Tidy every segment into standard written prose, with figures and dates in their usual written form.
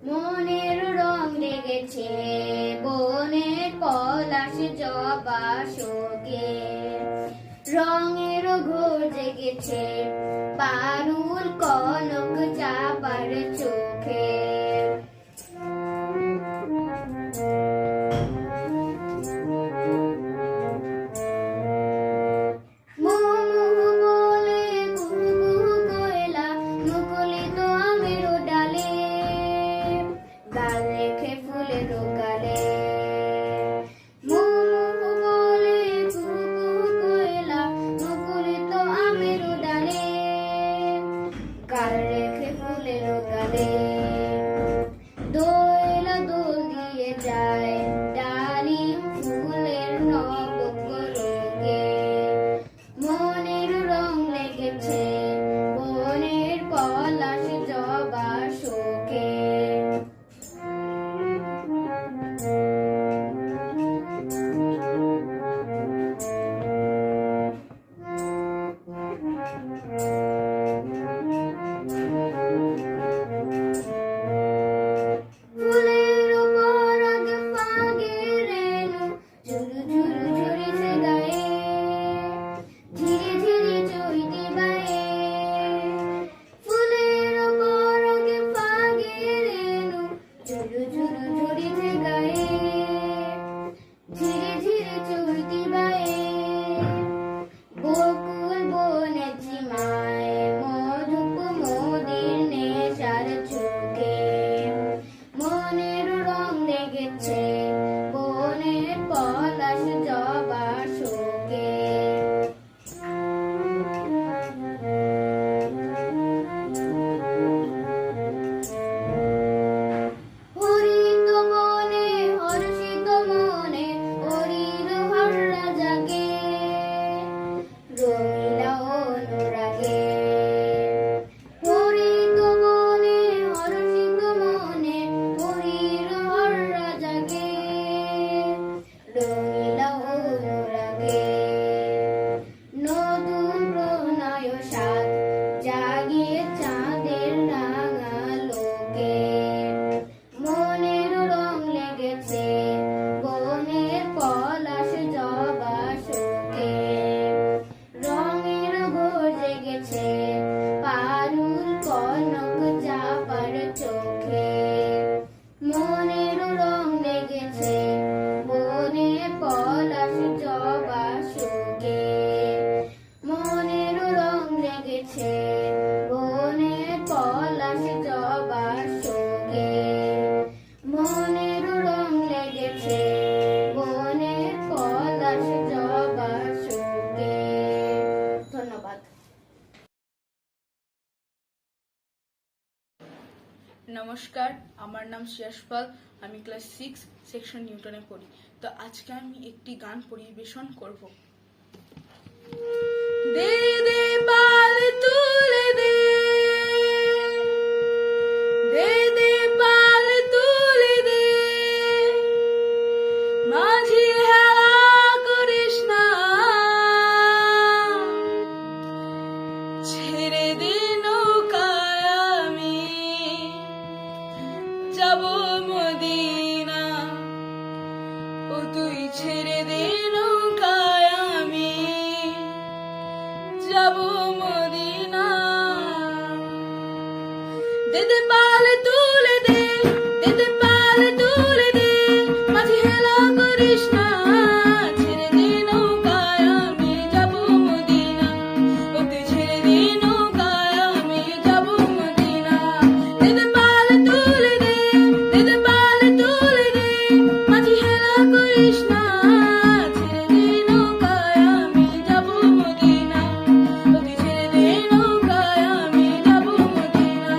মনের রং লেগেছে বনের পলাশ জবা শোকে, রঙের ঘোর জেগেছে পারুল কনক চাপার চোখে। দোয়েলা দোল দিয়ে যায় ডালিম ফুলের নব পলকে, মনের রং লেগেছে বনের পলাশ জবা শোকে। বনের পলাশ জবা শোকে। হরিত বনে হর্ষিত মনে হরির হর্রা জাগে, রইলা অনুরাগে। হরিত বনে হর্ষিত মনে হরির হর্রা জাগে, রইলা অনুরাগে। নতুন প্রণয় সাত জাগিয়ে চাঁদের রাঙা লোকে, মনের রং লেগেছে বনের পলাশ জবা শোকে, রঙের ঘোর জেগেছে পারুল কনক চাপার চোখে, মনের রং লেগেছে বনের পলাশ জবা শোকে, মনের রং লেগেছে বনের পলাশ জবা শোকে, মনের রং লেগেছে বনের পলাশ জবা শোকে। ধন্যবাদ। নমস্কার, আমার নাম শ্রেয়াস পাল। আমি ক্লাস 6 সেকশন নিউটনে পড়ি। তো আজকে আমি একটি গান পরিবেশন করব। দে দে পাল তুলে দে, দে দে পাল তুলে দে, মাঝি হেলা করিস না, ছেড়ে দে নৌকায় আমি যাব মদিনা। ও তুই ছেড়ে দে নৌকায় আমি যাব মদিনা। দে দে পাল তুলে দে, দে দে পাল তুলে দে, মাঝি হেলা করিস না, ছেড়ে দে নৌকায় আমি যাব মদিনা। ও তুই ছেড়ে দে নৌকায় আমি যাব মদিনা। দে দে পাল তুলে দে, দে দে পাল তুলে দে, মাঝি হেলা করিস না, ছেড়ে দে নৌকায় আমি যাব মদিনা। ও তুই ছেড়ে দে নৌকায় আমি যাব মদিনা।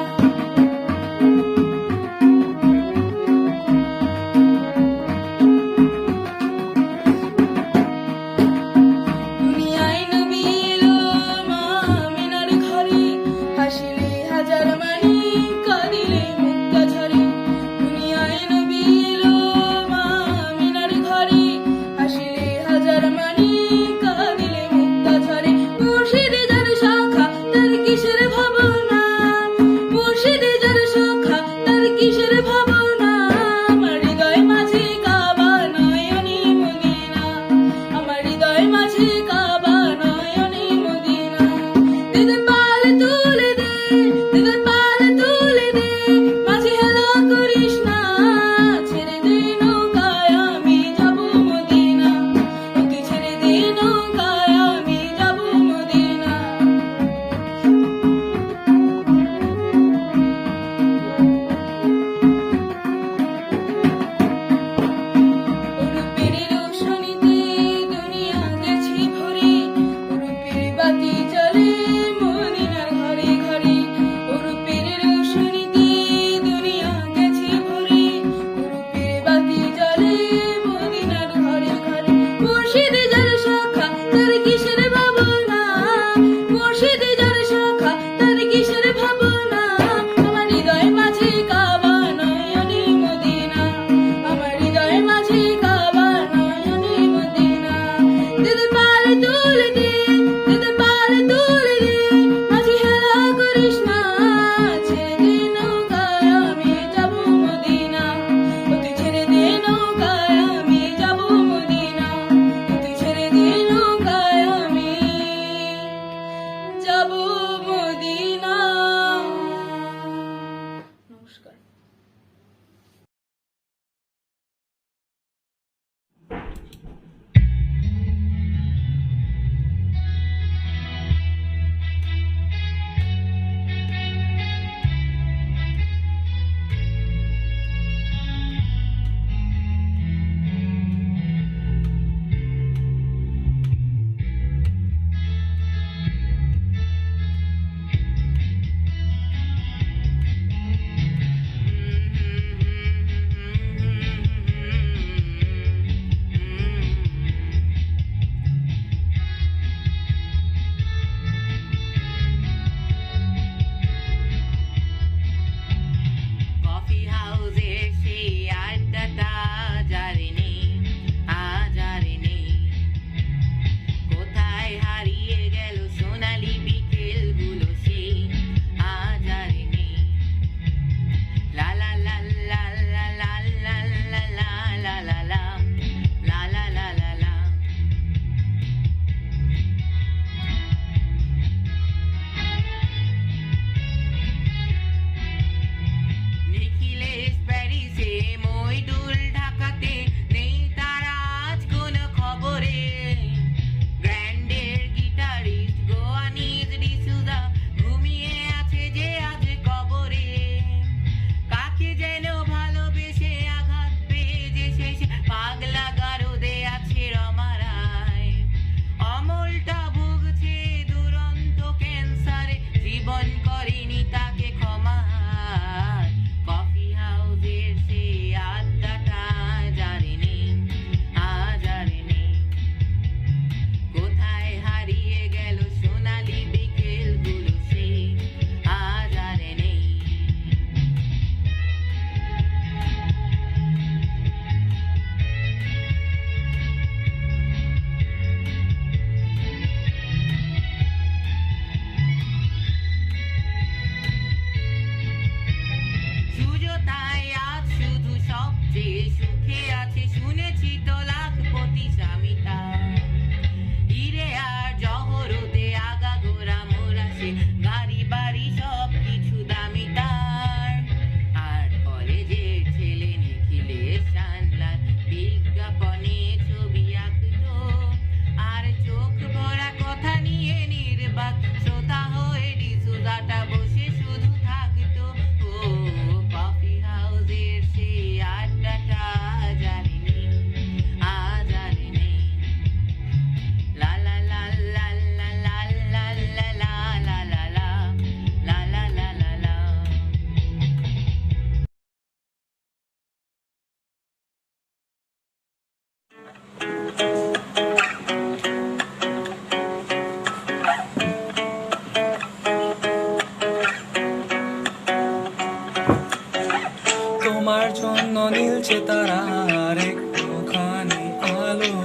তোমার জন্য নীলছে তারার একটুখানি আলো,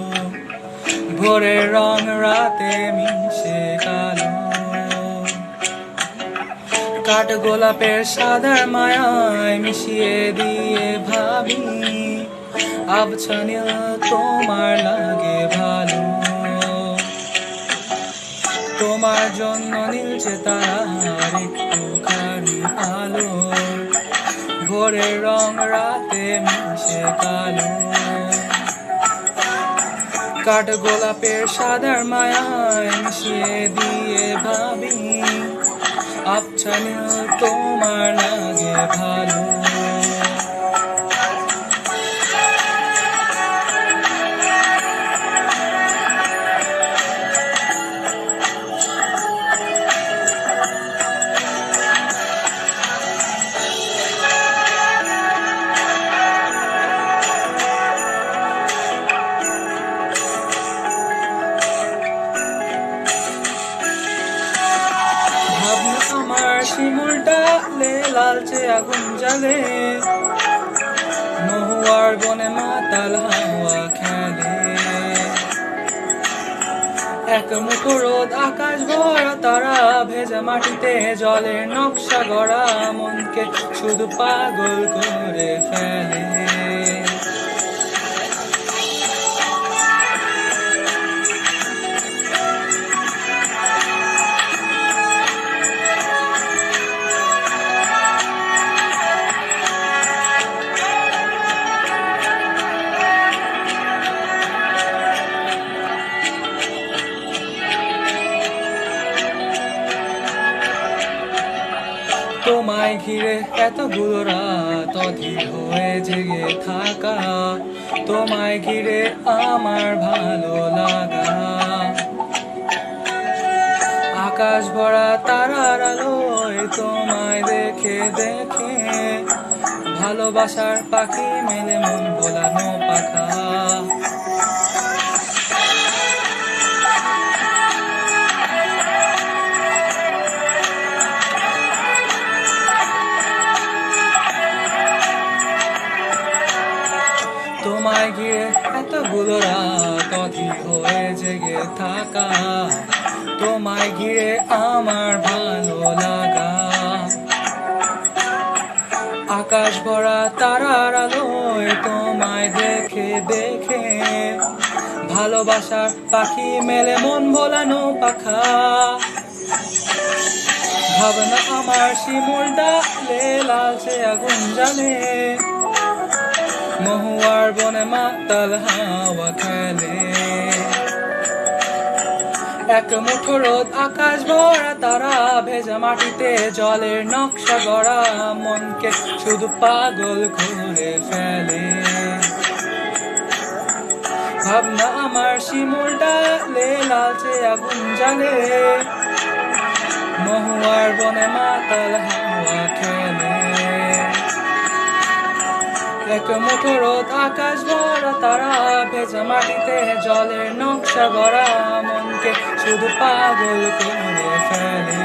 ভোরের রং রাতে মিশে কালো। কাঠ গোলাপের সাদার মায়ায় মিশিয়ে দিয়ে ভাবি, আবছা নীল তোমার লাগে ভালো। তোমার জন্য নীলছে তারার একটুখানি আলো, ভোরের রং রাতে মিশে কালো। কাঠ গোলাপের সাদার মায়ায় মিশিয়ে দিয়ে ভাবি, আবছা নীল তোমার লাগে ভালো। ভাবনা আমার শিমুলটা লালচে আগুন জ্বালে, মহুয়ার বনে মাতাল হাওয়া খেলে। এক মুঠো রোদ আকাশ ভরা তারা, ভেজা মাটিতে জলের নকশা গড়া মনকে শুধু পাগল করে ফেলে। তোমায় ঘিরে এতগুলো রাত অধীর হয়ে জেগে থাকা, তোমায় ঘিরে আমার ভালো লাগা। আকাশ ভরা তারার আলোয় তোমায় দেখে দেখে, ভালোবাসার পাখি মেলে মন ভোলানো পাখা। তোমায় ঘিরে এতগুলো রাত অধীর হয়ে জেগে থাকা, তোমায় ঘিরে আমার ভালো লাগা। আকাশ ভরা তারার আলোয় তোমায় দেখে দেখে, ভালোবাসার পাখি মেলে মন ভোলানো পাখা। ভাবনা আমার শিমুল ডালে লালচে আগুন জ্বালে, মহুয়ার বনে মাতাল হাওয়া খেলে। এক মুঠো রোদ আকাশ ভরা তারা, ভেজা মাটিতে জলের নকশা গড়া মনকে শুধু পাগল করে ফেলে। ভাবনা আমার শিমুল ডালে লালচে আগুন জ্বালে, মহুয়ার বনে মাতাল হাওয়া খেলে। এক মুঠো রোদ আকাশ ভরা তারা, ভেজা মাটিতে জলের নকশা গড়া মনকে শুধু পাগল করে ফেলে।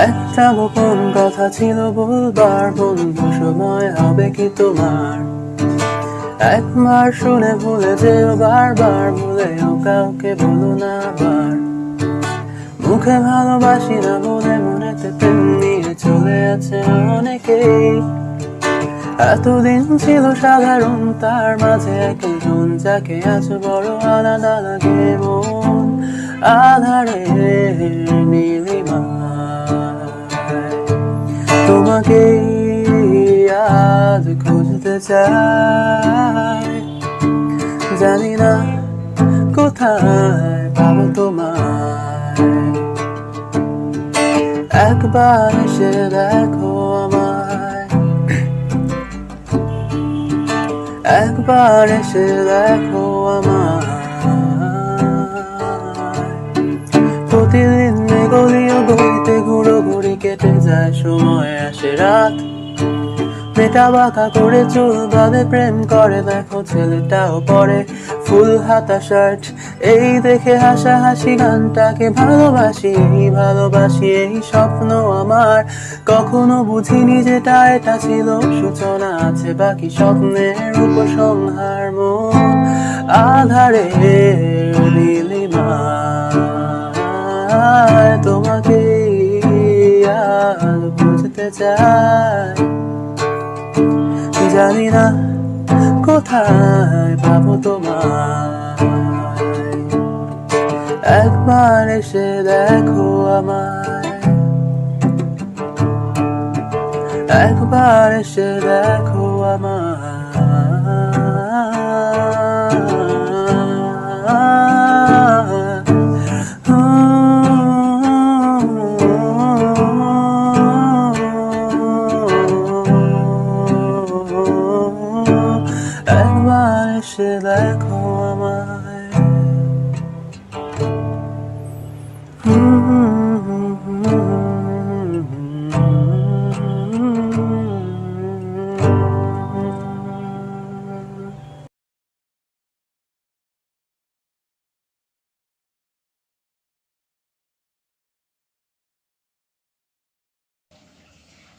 একটা গোপন কথা ছিল বলবার, বন্ধু সময় হবে কি তোমার? একবার শুনে ভুলে যেও, বারবার ভুলেও কাউকে বলো না আবার। মুখে ভালোবাসি না বলে মনেতে প্রেম নিয়ে চলে আছে অনেকেই। এতদিন ছিল সাধারণ, তার মাঝে একজন যাকে আজ বড় আলাদা লাগে মন। আধারে নীলিমায় তোমাকে আজ খুঁজতে চাই, জানি না কোথায় পাবো তোমায়। একবার এসে দেখো আমায়, একবার এসে দেখো আমায়। প্রতিদিন গলিও গলিতে ঘুরো ঘুরি, কেটে যায় সময় আসে রাত। মেটা বাঁকা করে চুল বাঁধে প্রেম করে, দেখো ছেলেটাও পরে ফুল হাতা শার্ট, এই দেখে হাসাহাসি গানটাকে ভালোবাসি, ভালোবাসি এই স্বপ্ন আমার। কখনো বুঝিনি যেটা এটা ছিল সূচনা, আছে বাকি স্বপ্নের উপসংহার। মন আধারে নীলিমায় তোমাকে আজ বুঝতে চাই, জানি না কোথায় পাবো তোমায়। একবার এসে দেখো আমায়, একবার এসে দেখো আমায়। একবার এসে দেখো আমায়।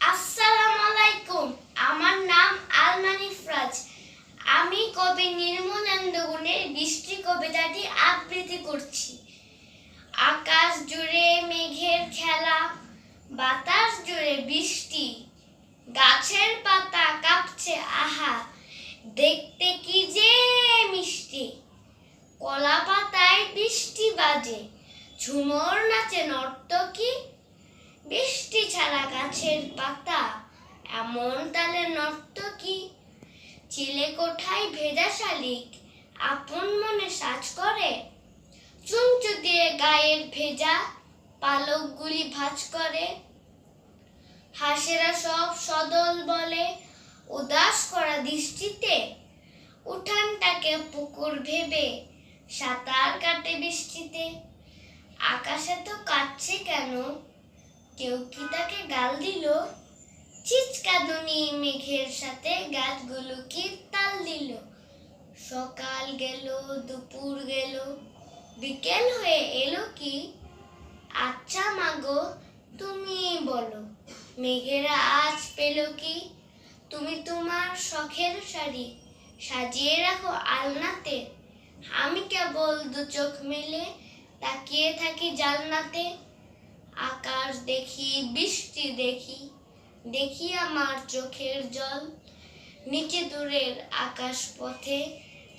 আসসালামু আলাইকুম, আমার নাম আলমানি ফরাজ। আমি কবি নির্মলেন্দু গুণের বৃষ্টি কবিতাটি আবৃত্তি করছি। আকাশ জুড়ে মেঘের খেলা, বাতাস জুড়ে বৃষ্টি, গাছের পাতা কাঁপছে আহা, দেখতে কি যে মিষ্টি। কলা পাতায় বৃষ্টি বাজে, ঝুমর নাচে নর্তকী। বৃষ্টি ছাড়া গাছের পাতা এমন তালে নর্তকী। চিলে কোঠায় ভেজা শালিক আপন মনে সাজ করে, চুমচু দিয়ে গায়ের ভেজা পালকগুলি ভাঁজ করে। হাঁসেরা সব সদল বলে উদাস করা দৃষ্টিতে, উঠানটাকে পুকুর ভেবে সাঁতার কাটে বৃষ্টিতে। আকাশে তো কাটছে কেন, কেউ কি তাকে গাল দিল? চিৎকাদুনি মেঘের সাথে গাছগুলো কি তাল দিল? সকাল গেল, দুপুর গেল, বিকেল হয়ে এলো কি? আচ্ছা মাগো তুমি বলো, মেঘেরা আজ পেল কি? তুমি তোমার শখের শাড়ি সাজিয়ে রাখো আলনাতে, আমি কেবল দু চোখ মেলে তাকিয়ে থাকি জানলাতে। আকাশ দেখি, বৃষ্টি দেখি, দেখি আমার চোখের জল। নিচে দূরের আকাশ পথে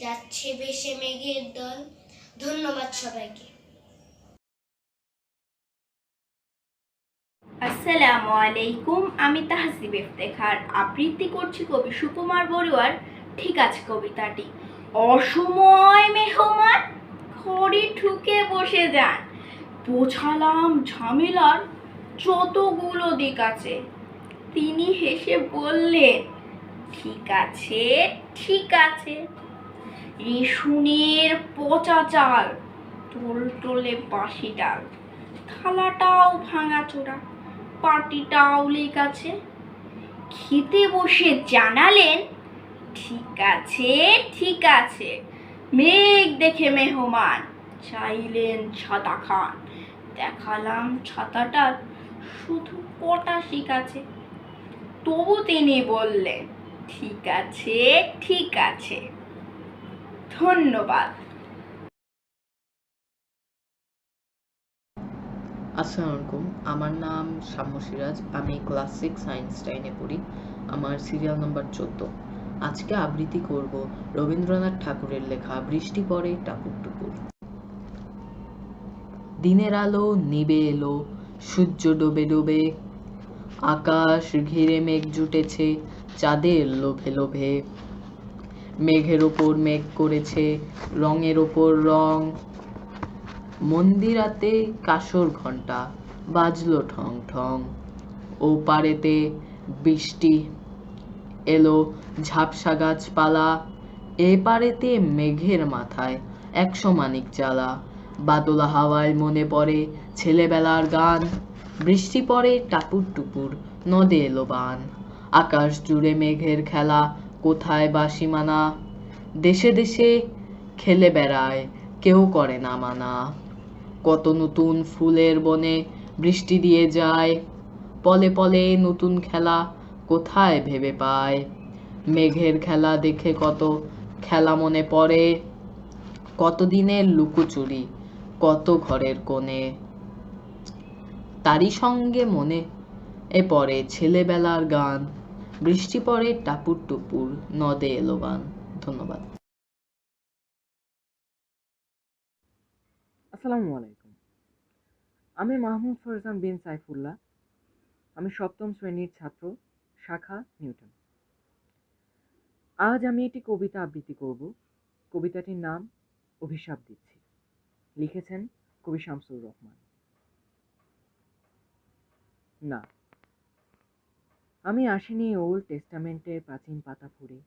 যাচ্ছে ভেসে মেঘের দল। ধন্যবাদ সবাইকে। আসসালামু আলাইকুম, আমি তাহসিব ইফতেখার আবৃত্তি করছি কবি সুকুমার বড়ুয়ার ঠিক আছে কবিতাটি। অসময় মেহমান ঘরে ঢুকে বসে যান, বোঝালাম ঝামেলার যতগুলো দিক আছে। তিনি হেসে বললেন, ঠিক আছে ঠিক আছে। রেশনের পচা চাল, টোলটোলে বাসি ডাল, থালাটাও ভাঙাচোরা, পাটিটাও লেগ আছে। খেতে বসে জানালেন, ঠিক আছে ঠিক আছে। মেঘ দেখে মেহমান চাইলেন ছাতা খান, দেখালাম ছাতাটার শুধু পটাশিক আছে। তবু তিনি বললেন, ঠিক আছে ঠিক আছে। ধন্যবাদ। আসসালামু আলাইকুম, আমার নাম শাম্য সিরাজ। আমি ক্লাস 6 সায়েন্স টাইনে পড়ি। আমার সিরিয়াল নাম্বার 14। আজকে আবৃত্তি করব রবীন্দ্রনাথ ঠাকুরের লেখা বৃষ্টি পড়ে টাপুর টুপুর। দিনের আলো নিবে এলো, সূর্য ডোবে ডোবে, আকাশ ঘিরে মেঘ জুটেছে চাঁদের লোভে লোভে। মেঘের ওপর মেঘ করেছে রঙের ওপর রং, মন্দিরাতে কাসর ঘন্টা বাজলো ঠং ঠং। ও পারেতে বৃষ্টি এলো ঝাপসা গাছপালা, এ পারেতে মেঘের মাথায় 100 মানিক জ্বালা। বাদলা হাওয়ায় মনে পড়ে ছেলেবেলার গান, বৃষ্টি পড়ে টাপুর টুপুর নদে এলো বান। আকাশ জুড়ে মেঘের খেলা, কোথায় বা সীমানা, দেশে দেশে খেলে বেড়ায়, কেউ করে না মানা। কত নতুন ফুলের বনে বৃষ্টি দিয়ে যায়, পলে পলে নতুন খেলা কোথায় ভেবে পায়। মেঘের খেলা দেখে কত খেলা মনে পড়ে, কত দিনের লুকোচুরি, কত ঘরের কোণে। তারই সঙ্গে মনে পড়ে ছেলেবেলার গান, বৃষ্টি পড়ে টাপুর টুপুর, নদে এলো বান। ধন্যবাদ। আসসালামু আলাইকুম। আমি মাহমুদ ফরজান বিন সাইফুল্লাহ। আমি ৭ম শ্রেণীর ছাত্র, শাখা নিউটন। আজ আমি একটি কবিতা আবৃত্তি করব। কবিতাটির নাম অভিশাপ দিচ্ছি। লিখেছেন কবি শামসুর রহমান। না, আমি আসিনি ওল্ড টেস্টামেন্টের প্রাচীন পাতা ফুঁড়ে,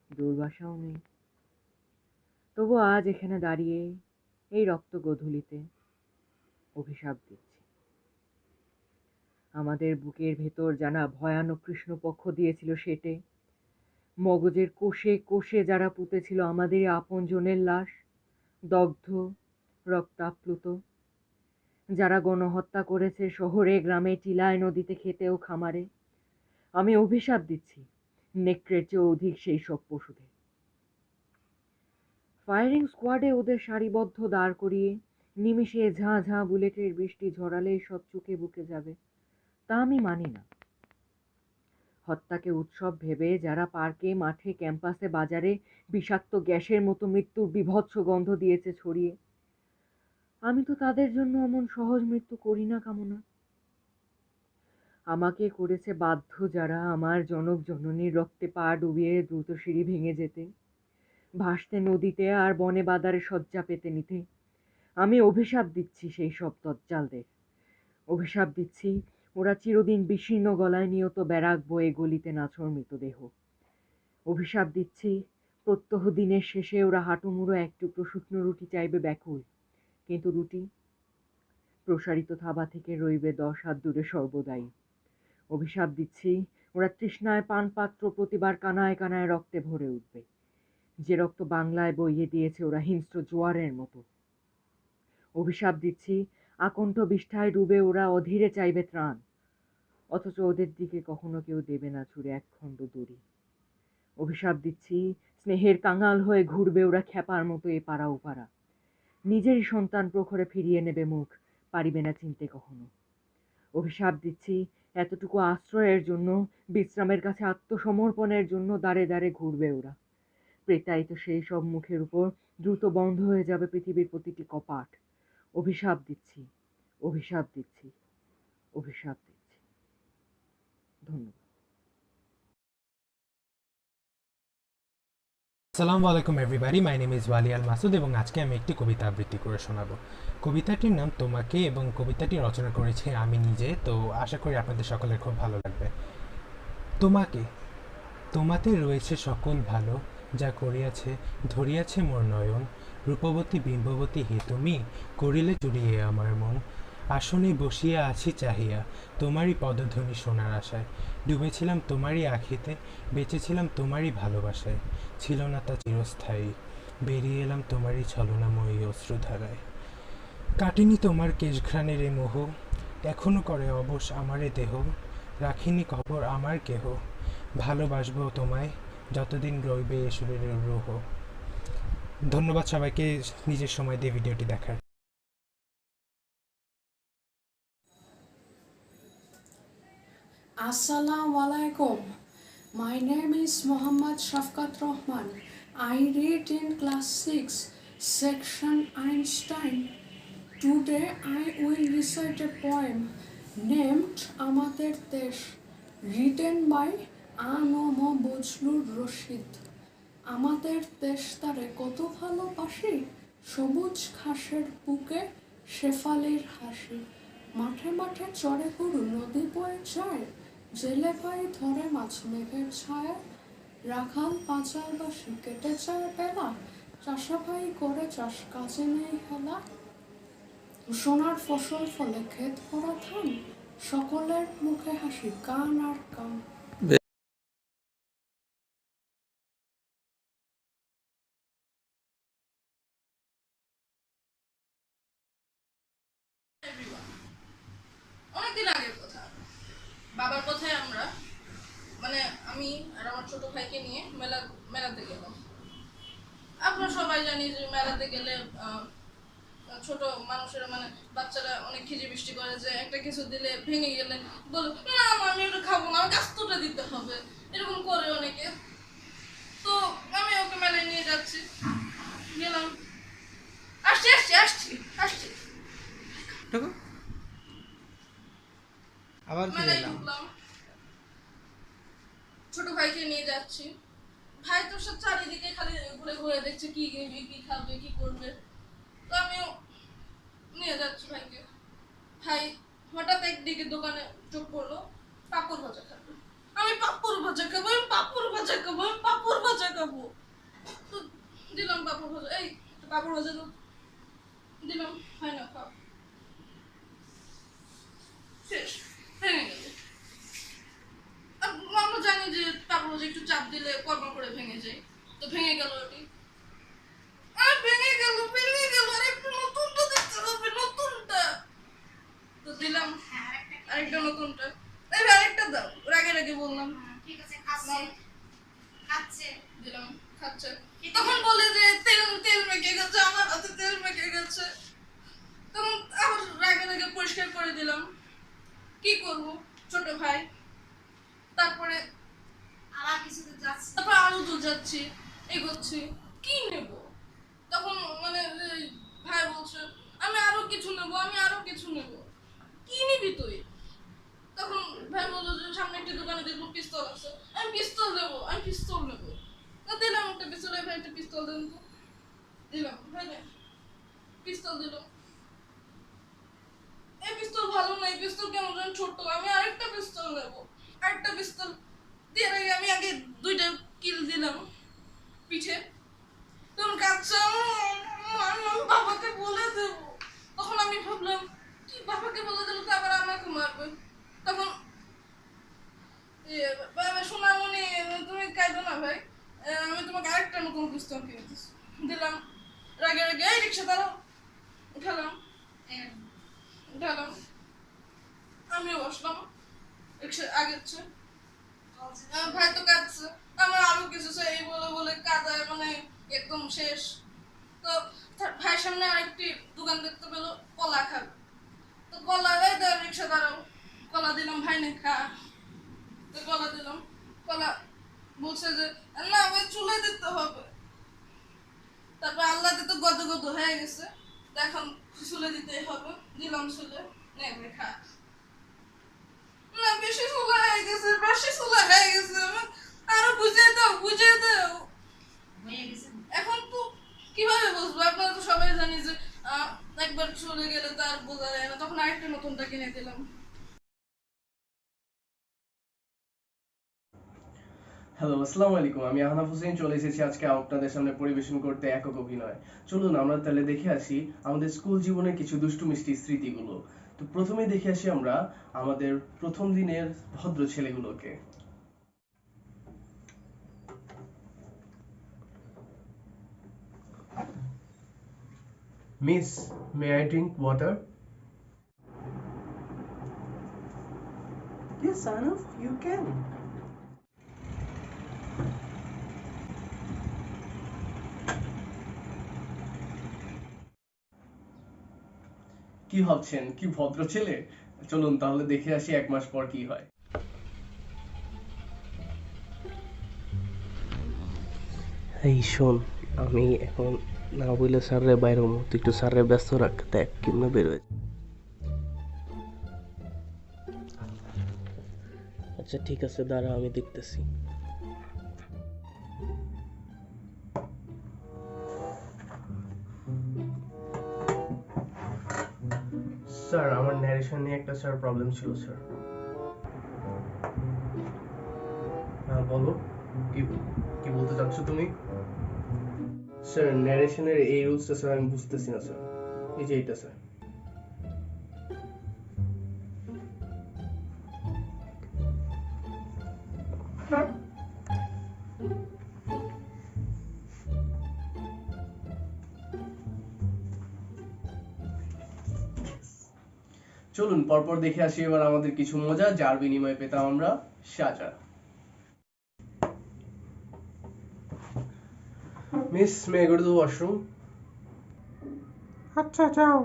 দুর্বাসাও নেই। তবু আজ এখানে দাঁড়িয়ে এই রক্ত গোধূলিতে অভিশাপ দিচ্ছি। আমাদের বুকের ভেতর জানা ভয়ানক কৃষ্ণপক্ষ দিয়েছিল সেটে, মগজের কোষে কোষে যারা পুঁতেছিল আমাদের আপনজনের লাশ, দগ্ধ রক্তাপ্লুত, যারা গণহত্যা করেছে শহরে গ্রামে টিলায় নদীতে খেতে ও খামারে। আমি অভিশাপ দিচ্ছি নেকড়ের চেয়ে অধিক সেই সব পশুদের। ফায়ারিং স্কোয়াডে ওদের সারিবদ্ধ দাঁড় করিয়ে নিমিষে ঝাঁ ঝাঁ বুলেটের বৃষ্টি ঝরালেই সব চুকে বুকে যাবে, তা আমি মানি না। হত্যাকে উৎসব ভেবে যারা পার্কে, মাঠে, ক্যাম্পাসে, বাজারে বিষাক্ত গ্যাসের মতো মৃত্যুর বীভৎস গন্ধ দিয়েছে ছড়িয়ে, আমি তো তাদের জন্য অমন সহজ মৃত্যু করি না কামনা। আমাকে করেছে বাধ্য যারা আমার জনক জননীর রক্তে পা ডুবিয়ে দ্রুত সিঁড়ি ভেঙে যেতে, ভাসতে নদীতে আর বনে বাদারে শয্যা পেতে নিতে। আমি অভিশাপ দিচ্ছি সেই সব দজ্জালদের। অভিশাপ দিচ্ছি ওরা চিরদিন বিশীর্ণ গলায় নিয়ত ব্যারাক বয়ে গলিতে নাছর মৃতদেহ। অভিশাপ দিচ্ছি প্রত্যহ দিনের শেষে ওরা হাঁটুমুড়ো এক টুকরো শুকনো রুটি চাইবে ব্যাকুল, কিন্তু রুটি প্রসারিত থাবা থেকে রইবে 10 হাত দূরে সর্বদাই। অভিশাপ দিচ্ছি ওরা তৃষ্ণায় পানপাত্র প্রতিবার কানায় কানায় রক্তে ভরে উঠবে, যে রক্ত বাংলায় বইয়ে দিয়েছে ওরা হিংস্র জোয়ারের মতো। অভিশাপ দিচ্ছি আকণ্ঠ বিষ্ঠায় ডুবে ওরা অধীরে চাইবে ত্রাণ, অথচ ওদের দিকে কখনো কেউ দেবে না ছুঁড়ে একখণ্ড দড়ি। অভিশাপ দিচ্ছি স্নেহের কাঙাল হয়ে ঘুরবে ওরা খ্যাপার মতো এপাড়া ওপাড়া, নিজেরই সন্তান প্রখরে ফিরিয়ে নেবে মুখ, পারিবে না চিনতে কখনো। অভিশাপ দিচ্ছি এতটুকু আশ্রয়ের জন্য, বিশ্রামের কাছে আত্মসমর্পণের জন্য দাঁড়ে দাঁড়ে ঘুরবে ওরা। প্রেতায়িত সেই সব মুখের উপর দ্রুত বন্ধ হয়ে যাবে পৃথিবীর প্রতিটি কপাট। অভিশাপ দিচ্ছি, অভিশাপ দিচ্ছি, অভিশাপ দিচ্ছি। ধন্যবাদ। আসসালামু আলাইকুম এভরিবাডি, মাই নেম ইজ ওয়ালি আল মাসুদ এবং আজকে আমি একটি কবিতা আবৃত্তি করে শোনাবো। কবিতাটির নাম তোমাকে এবং কবিতাটি রচনা করেছি আমি নিজে, তো আশা করি আপনাদের সকলের খুব ভালো লাগবে। তোমাকে, তোমাতে রয়েছে সকল ভালো, যা করিয়াছে ধরিয়াছে মোর নয়ন, রূপবতী বিম্ববতী হে তুমি, করিলে জুড়িয়ে আমার মন। আসনে বসিয়া আছি চাহিয়া, তোমারই পদধ্বনি শোনার আশায়, ডুবেছিলাম তোমারই আখিতে, বেঁচেছিলাম তোমারই ভালোবাসায়, ছিল না তা চিরস্থায়ী, বেরিয়ে এলাম তোমারই ছলনাময়ী অশ্রুধারায়। কাটেনি তোমার কেশঘ্রাণের এ মোহ, এখনো করে অবশ আমারে দেহ, রাখিনি খবর আমার কেহ, ভালোবাসবো তোমায় যতদিন রইবে এ শরীরের রোহ। ধন্যবাদ সবাইকে নিজের সময় দিয়ে ভিডিওটি দেখার। Assalamu alaikum. My name is Muhammad Shafkat Rahman. I read in class 6, section Einstein. Today I will recite a poem named Amader Desh, written by Anomo Bojlur Rashid. আমাদের দেশ তারে কত ভালোবাসি, সবুজ ঘাসের বুকে শেফালির হাসি, মাঠে মাঠে চড়ে গরু নদী বয়ে যায়, জেলে ভাই ধরে মাছ মেঘের ছায়া, রাখাল পাচার বাসি কেটে যায় বেলা, চাষা ভাই করে চাষ কাজে নেই হেলা, সোনার ফসল ফলে ক্ষেত ভরা ধান, সকলের মুখে হাসি গান আর গান। অনেকদিন আগের কথা। বাবার কথায় আমরা মানে আমি আর আমার ছোট ভাইকে নিয়ে মেলাতে গেলাম। আপনারা সবাই জানি যে মেলাতে গেলে ছোট মানুষেরা মানে বাচ্চারা অনেক খিজি বৃষ্টি করে, যে একটা কিছু দিলে ভেঙে গেলে বলে না আমি ওটা খাবো না, আমাকে আস্তটা দিতে হবে, এরকম করে অনেকে। তো আমি ওকে মেলায় নিয়ে যাচ্ছি, গেলাম, আসছি আসছি আসছি আসছি আবার ফিরে মেলায় এলাম। ঢুকলাম, ছোট ভাইকে নিয়ে যাচ্ছি। ভাই তো সব চারিদিকে খালি ঘুরে ঘুরে দেখছে কি কিনবে, কি খাবে, কি করবে। তো আমিও নিয়ে যাচ্ছি ভাইকে। ভাই হঠাৎ একদিকে দোকানে চোখ পড়লো, পাপড় ভাজা খাবো, আমি পাপড় ভাজা খাবো, আমি পাপড় ভাজা খাবো, আমি পাপড় ভাজা খাবো। তো দিলাম পাপড় ভাজা, এই পাপড় ভাজা তো দিলাম, হয় না খাও, শেষ, ভেঙে গেল। আমরা জানি যে পাপড় ভাজা একটু চাপ দিলে কড়কড় করে ভেঙে যায়, তো ভেঙে গেল ওটি। আর ভেঙে গেল আর একটু নতুনটা দিতে হবে, নতুনটা। তো দিলাম আরেকটা নতুনটা, আরেকটা দাও, রাগে রাগে বললাম। ঠিক আছে, খাচ্ছে খাচ্ছে দিলাম, খাচ্ছে। তখন বলে যে তেল তেল মেখে গেছে, আমার হাতে তেল মেখে গেছে। তখন আবার রাগে রাগে পরিষ্কার করে দিলাম। কি করব, ছোট ভাই। তারপরে আবার কিছুতে যাচ্ছে। তারপর আরো দূর যাচ্ছি, এগোচ্ছি, কি নেব। তখন মানে এই ভাই বলছে আমি আরো কিছু নেব, আমি আরো কিছু নেব। কি নিবি তুই? তখন ভাই বললো যে সামনে একটা দোকানে দেখবো পিস্তল আছে, আমি পিস্তল নেবো, আমি পিস্তল নেবো। তো দিলাম একটা পিস্তল, ভাই একটা পিস্তল দেন তো, দিলাম, ভাই পিস্তল দিল। এই পিস্তল ভালো না, এই পিস্তল কেমন যেন ছোট, আমি আরেকটা পিস্তল নেবো। আরেকটা পিস্তল দিয়ে আমি আগে দুইটা কিল দিলাম পিঠে। তখন কাচ্চা আমি বাবাকে বলে দেবো। তখন আমি ভাবলাম কি বাবাকে বলে দিলে তো আবার আমাকে মারবে। তখন সোনামণি তুমি কাঁদো না ভাই, আমি তোমাকে আরেকটা নতুন পিস্তল কিনে দিচ্ছি, দিলাম। রাগে রাগে এই রিক্সা দাঁড়াও, উঠালাম, আমিও বসলাম রিক্সা আগেছে। ভাই তো কাঁদছে, আমার আরো কিছু এই বলে বলে কাদায় মানে একদম শেষ। তো ভাইয়ের সামনে আরেকটি দোকান দেখতে পেলো, কলা খাবে। তো কলা রিক্সা দাঁড়াও, কলা দিলাম, ভাই নে খা। তো কলা দিলাম, কলা বলছে যে না ওই চুলে দিতে হবে। তারপর আল্লাহ তো গদ গদ হয়ে গেছে, এখন চুলে দিতেই হবে, দিলাম চুলে, নে ভাই খা। না বেশি চুলা হয়ে গেছে, আমার আরো বুঝিয়ে দাও। এখন তো কিভাবে বুঝবো, আপনারা তো সবাই জানি যে একবার চলে গেলে তো আর বোঝা যায় না। তখন আরেকটা নতুনটা কিনে দিলাম। হ্যালো, আসসালামু আলাইকুম। আমি আহনাফ হোসেন চলে এসেছি আজকে আপনাদের সামনে পরিবেশন করতে একক অভিনয়। চলুন আমরা তাহলে দেখে আসি আমাদের স্কুল জীবনের কিছু দুষ্টু মিষ্টি স্মৃতিগুলো। তো প্রথমে দেখে আসি আমরা আমাদের প্রথম দিনের ভদ্র ছেলেগুলোকে। Miss, may I drink water? Yes, Ahnaf, you can. কি ভাবছেন কি ভদ্র ছেলে? চলুন তাহলে দেখে আসি 1 মাস পর কি হয়। এই শোন, আমি এখন না বলে স্যারের বাইরে তুই একটু স্যারের ব্যস্ত রাখ, দেখ কেমনে বেরোয়। আচ্ছা ঠিক আছে, দাঁড়া আমি দেখতেছি। স্যার আমার ন্যারেশন নিয়ে একটা স্যার প্রবলেম ছিল স্যার। হ্যাঁ বলো, কি কি বলতে চাচ্ছ তুমি? স্যার ন্যারেশনের এই রুলসটা স্যার আমি বুঝতেছি না স্যার। এই যে এইটা স্যার। চলুন পরপর দেখে আসি এবার আমাদের কিছু মজা, যার বিনিময়ে পেতাম আমরা সাজা। Miss, may I go to the washroom? আচ্ছা যাও।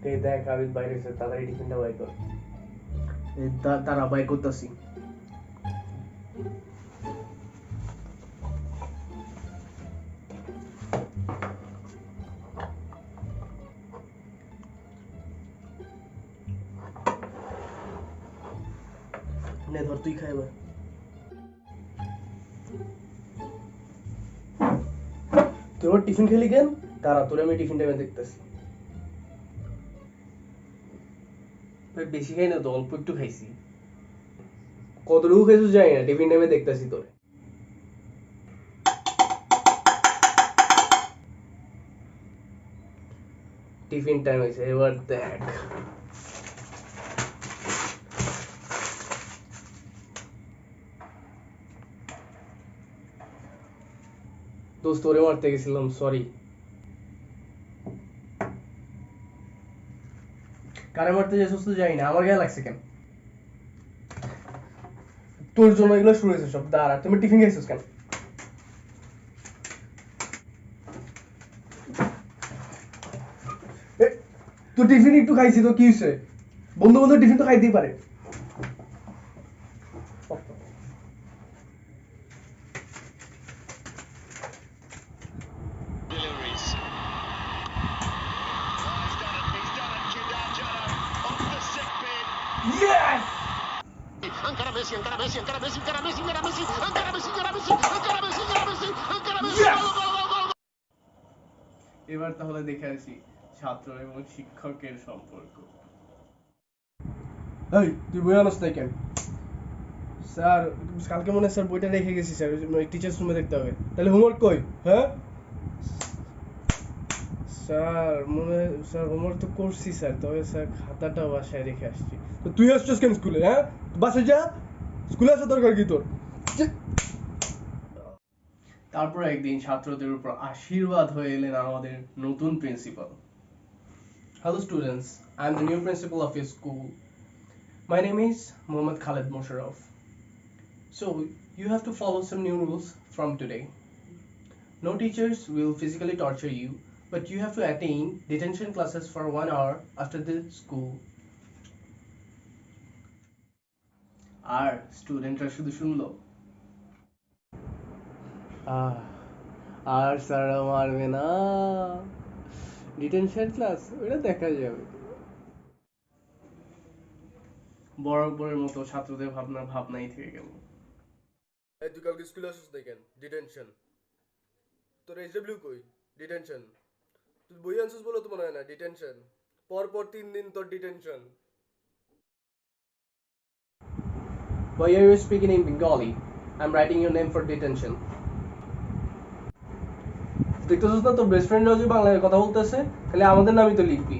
এই দেখ আবিদ বাইরে এসে, তাড়াতাড়ি টিফিনটা বাই কর। এই তারা বাই করতেছি। নে ধর, তুই খাই এবার। তুই ওর টিফিন খেলি কেন? তারা তোরে আমি টিফিন টাইমে দেখতেছি। বেশি খাই না তো, অল্প একটু খাইছি। কতটুকু খাইছিস জানি না, টিফিন টাইমে দেখতেছি তোরে। টিফিন টাইম হয়েছে, এবার দেখ। দোস্ত, তোরে মারতে গেছিলাম, সরি। কারে মারতে যাচ্ছিস তো জানি না, আমার গায়ে লাগছে কেন? তোর জন্য এগুলো শুরু হয়েছে সব। দাঁড়া, তুমি টিফিন খাইছিস কেন? তুই টিফিন একটু খাইছি তো কি হয়েছে? বন্ধু বন্ধু টিফিন তো খাইতেই পারে। Yes! Encara Messi, encara Messi, encara Messi, encara Messi, encara Messi, encara Messi, encara Messi, encara Messi, encara Messi, encara Messi, Yes! gol, gol, gol, gol. এবার তাহলে দেখে আসি ছাত্র এবং শিক্ষকের সম্পর্ক। এই, তুই বই আনস নাই কেন? স্যার, কালকে মনে হয় স্যার বইটা রেখে গেছি স্যার, টিচার্স রুমে দেখতে হবে। তাহলে হোমওয়ার্ক কই? হ্যাঁ স্যার, স্যার হোমওয়ার্ক তো করছি স্যার, তবে স্যার খাতাটা বাসায় রেখে আসছি। তো তুই আসছিস কেন স্কুলে? হ্যাঁ, বাসায় যা, স্কুলে আসা দরকার কি তোর? তারপর একদিন ছাত্রদের উপর আশীর্বাদ হয়ে এলেন আমাদের নতুন principal. Hello students, I am the new principal of your school. My name is Mohammad Khalid Mosharraf. So you have to follow some new rules from today. No teachers will physically torture you, but you have to attend detention classes for 1 hour after the school. আর স্টুডেন্টরা শুধু শুনলো, আর স্যাররা মারবে না, detention class ওটা দেখা যাবে। বরাবরের মতো ছাত্রদের ভাবনাই থেকে গেল। তুই কালকে স্কুলে আসিস না কেন? ডিটেনশন। তোর এইচডব্লিউ কই? ডিটেনশন। তুই বই আনছিস বলে তো মনে হয় না, ডিটেনশন। পরপর 3 দিন তোর detention. Why are you speaking in Bengali? I'm writing your name for detention. দেখতেছিস না তোর বেস্ট ফ্রেন্ড যদি বাংলায় কথা বলতেছে, তাহলে আমাদের নামই তো লিখবি।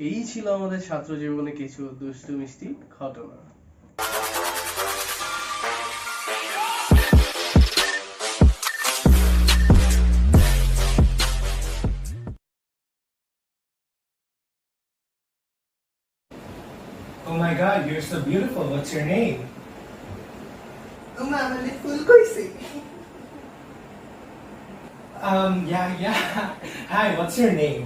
এই ছিল আমাদের ছাত্র জীবনে কিছু দুষ্টু মিষ্টি ঘটনা। Oh my god, you're so beautiful. What's your name? Yeah. Hi, what's your name?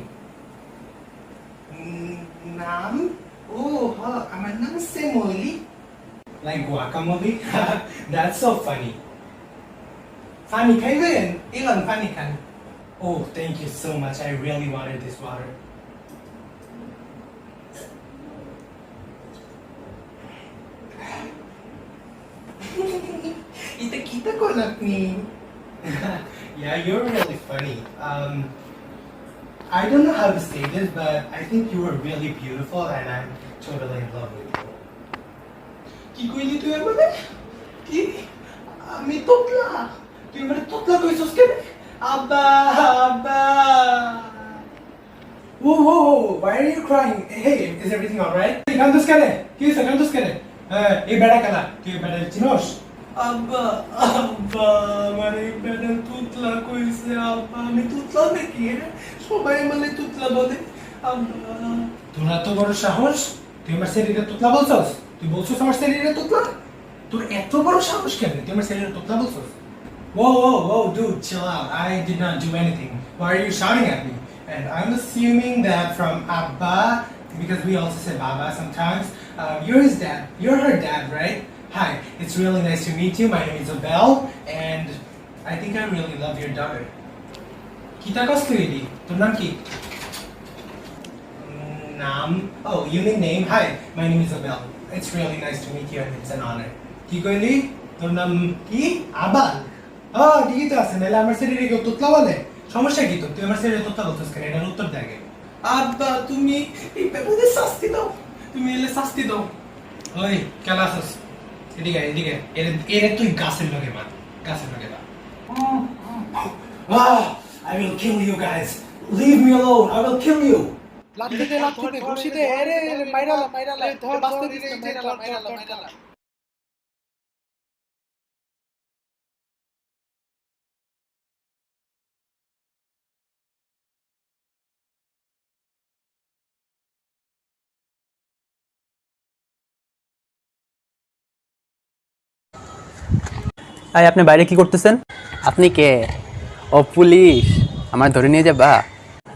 নাম? আমার নাম সেমলি। Like guacamole? That's so funny. Funny, Kevin. Ilan funny kan? Oh, thank you so much. I really wanted this water. Kita ko lang ni. Yeah, you're really funny. I don't know how to say this, but I think you are really beautiful and I'm totally in love with you. কি কইলি তুই আমারে? কি? আমি তোতলা। তুই আমারে তোতলা কইছস কেন? Abba! Whoa, why are you crying? Hey, is everything alright? Kandos kare? Ki hoyse kandos kare? Ei beda kala, tuই beda চিনস? আব্বা আব্বা মানে বেটা তুতলা কইছে আব্বা, আমি তুতলা নাকি? সবাই মানে তুতলা বলে আব্বা। তোর এত বড় সাহস, তুই আমার শরীরে তুতলা বলছস? তুই বলছস আমার শরীরে তুতলা? তোর এত বড় সাহস কেন? তুই আমার শরীরে তুতলা বলছস? Whoa, whoa, whoa, dude, chill out. I did not do anything. Why are you shouting at me? And I'm assuming that from Abba, because we also say Baba sometimes. You're his dad. You're her dad, right? Hi, it's really nice to meet you. My name is Abel, and I think I really love your daughter. Kita Kosturi, তোর নাম কি? Nam. Oh, you mean name? Hi, my name is Abel. It's really nice to meet you, and it's an honor. কি কইলি? তোর নাম কি? আবাল। ঠিকই তো আছে, নাহলে আমার শরীরে কেউ তুতলা বলে? সমস্যা কি তোর? তুই আমার শরীরে তুতলা বলছিস কেন? এটার উত্তর দে আগে। আব্বা তুমি এই ব্যাপারে শাস্তি দাও, তুমি এলে শাস্তি দাও। ওই কেলা আসছ? এদিকে এদিকে, এর তুই গাছের লগে মার, গাছের লগে মার। I will kill you guys. Leave me alone. I will kill you. লাঠি দে ঘুষি দে, আরে মাইরালা ধর বাস্তে দিস মাইরালা। আই আপনি বাইরে কি করতেছেন? আপনি কে? ও পুলিশ, আমার ধরে নিয়ে যাবা?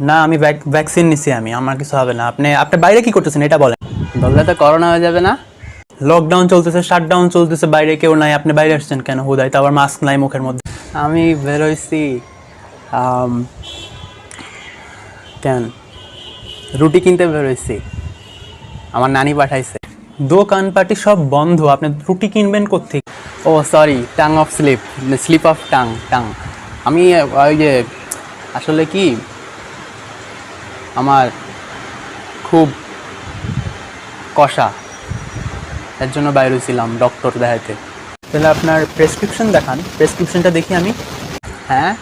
না আমি ভ্যাকসিন নিছি, আমি আমার কিছু হবে না। আপনি বাইরে কি করতেছেন এটা বলেন। ধরলে তো করোনা হয়ে যাবে না? লকডাউন চলতেছে, শাটডাউন চলতেছে, বাইরে কেউ নাই, আপনি বাইরে আসছেন কেন? হুদাই তো আবার মাস্ক নাই মুখের মধ্যে। আমি বেরোইছি কেন রুটি কিনতে বেরোইছি, আমার নানি পাঠাইছে। দোকান পাটি সব বন্ধ, আপনি রুটি কিনবেন কোত্থেকে? Oh sorry, tongue of slip of tongue. আমি ওই যে আসলে কি আমার খুব কষা, এর জন্য বাইরে ছিলাম ডক্টর দেখাইতে। তাহলে আপনার প্রেসক্রিপশন দেখান, প্রেসক্রিপশনটা দেখি আমি। হ্যাঁ